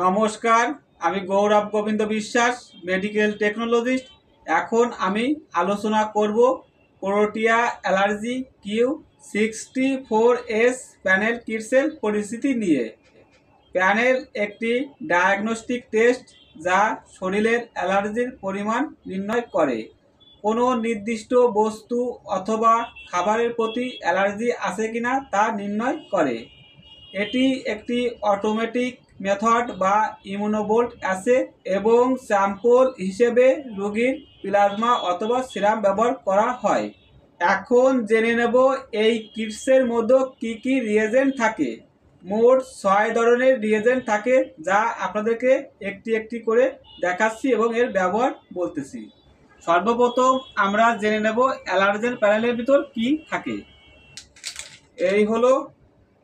নমস্কার, আমি গৌরব গোবিন্দ বিশ্বাস, মেডিকেল টেকনোলজিস্ট। এখন আমি আলোচনা করব প্রোটিয়া অ্যালার্জি Q64S প্যানেল কিটসের পরিস্থিতি নিয়ে। প্যানেল একটি ডায়াগনস্টিক টেস্ট যা শরীরের অ্যালার্জির পরিমাণ নির্ণয় করে। কোনো নির্দিষ্ট বস্তু অথবা খাবারের প্রতি অ্যালার্জি আছে কিনা তা নির্ণয় করে। এটি একটি অটোমেটিক মেথড বা ইমিউনোভোল্ট অ্যাসে এবং স্যাম্পল হিসেবে রোগীর প্লাজমা অথবা সিরাম ব্যবহার করা হয়। এখন জেনে নেব এই কিটসের মধ্যে কি কি রিয়েজেন্ট থাকে। মোট 6 ধরনের রিয়েজেন্ট থাকে, যা আপনাদেরকে একটি একটি করে দেখাচ্ছি এবং এর ব্যবহার বলতেছি। সর্বপ্রথম আমরা জেনে নেব অ্যালার্জেন প্যানেলের ভিতর কি থাকে। এই হলো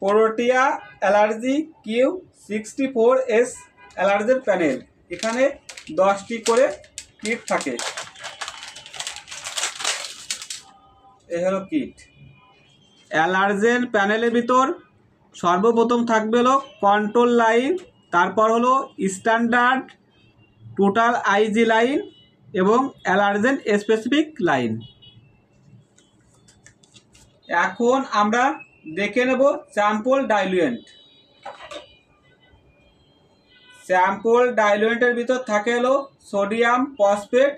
Protea allergy Q64S allergen panel. এখানে 10টি করে কিট থাকে। এই হলো কিট। অ্যালার্জেন প্যানেলের ভিতর সর্বপ্রথম থাকবে হলো কন্ট্রোল লাইন, তারপর হলো স্ট্যান্ডার্ড, টোটাল আইজি লাইন এবং অ্যালার্জেন স্পেসিফিক লাইন। এখন আমরা দেখে নেব স্যাম্পল ডাইলুয়েন্ট। স্যাম্পল ডাইলুয়েন্টের ভিতর থাকে হলো sodium phosphate,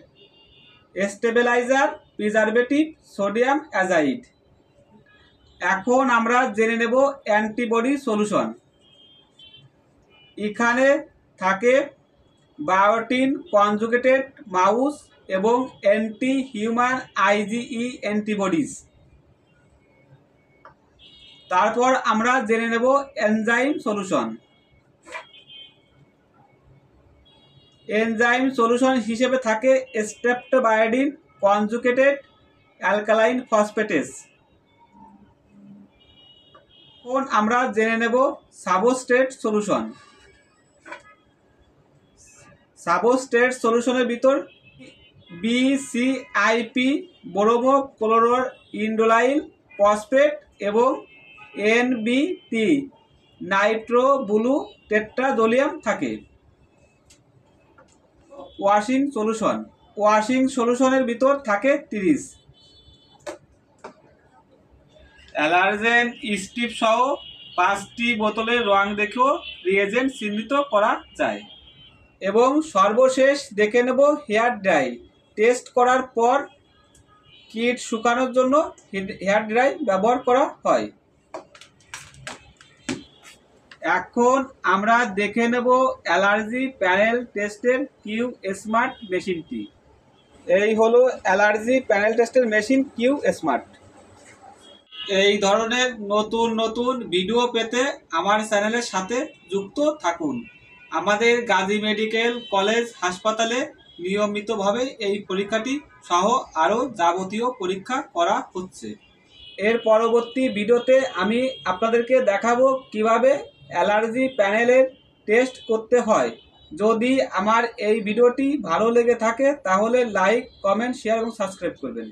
stabiliser, preservative, sodium azide. এখন আমরা জেনে নেব অ্যান্টিবডি সলিউশন। এখানে থাকে বায়োটিন কনজুগেটেড মাউস এবং অ্যান্টি হিউম্যান আইজিই অ্যান্টিবডিজ। তারপর আমরা জেনে নেব এনজাইম সলিউশন। এনজাইম সলিউশন হিসেবে থাকে স্ট্রেপ্টোবায়োডিন কনজুগেটেড অ্যালকালাইন ফসফেটেস। এখন আমরা জেনে নেব সাবস্ট্রেট সলিউশন। সাবস্ট্রেট সলিউশনের ভিতর BCIP ব্রোমো ক্লোরো ইন্ডোলাইল ফসফেট এবং NBT নাইট্রো ব্লু টেট্রাজোলিয়াম থাকে। Washing solution. ওয়াশিং সলিউশনের ভিতর থাকে 30। অ্যালার্জেন স্ট্রিপ সহ 5টি বোতলের রং দেখেও রিয়েজেন্ট চিহ্নিত করা যায়। এবং সর্বশেষ দেখে নেব হেয়ার ড্রাই। টেস্ট করার পর কিট শুকানোর জন্য হেয়ার ড্রাই ব্যবহার করা হয়। এখন আমরা দেখে নেব অ্যালার্জি প্যানেল টেস্টের কিউ স্মার্ট মেশিনটি। এই হলো অ্যালার্জি প্যানেল টেস্টের মেশিন কিউ স্মার্ট। এই ধরনের নতুন নতুন ভিডিও পেতে আমার চ্যানেলের সাথে যুক্ত থাকুন। আমাদের গাজী মেডিকেল কলেজ হাসপাতালে নিয়মিতভাবে এই পরীক্ষাটি সহ আরও যাবতীয় পরীক্ষা করা হচ্ছে। এর পরবর্তী ভিডিওতে আমি আপনাদেরকে দেখাবো কিভাবে অ্যালার্জি প্যানেলের টেস্ট করতে হয়। যদি আমার এই ভিডিওটি ভালো লেগে থাকে তাহলে লাইক, কমেন্ট, শেয়ার এবং সাবস্ক্রাইব করবেন।